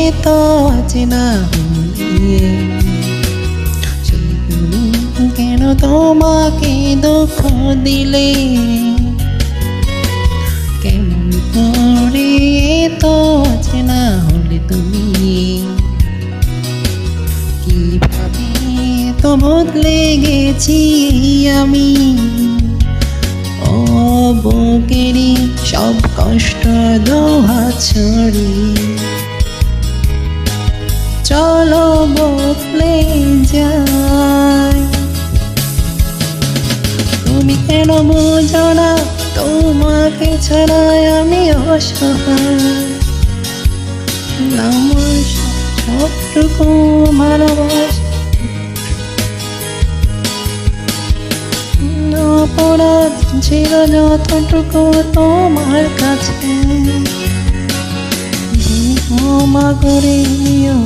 এত অচেনা হলে কেন তোমাকে দুঃখ দিলে? কেমন করে এত অচেনা হলে তুমি? কিভাবে তো বদলে গেছি আমি, বুকেরই সব কষ্ট দোহাত ছড়ি। চলো বদলে যাই। তুমি কেন বোঝো না তোমাকে ছাড়া আমি অসহায়? আমার সবটুকু ভালোবাসা অপরাধ ছিল যতটুকু তোমার কাছে, ক্ষমা করে নিও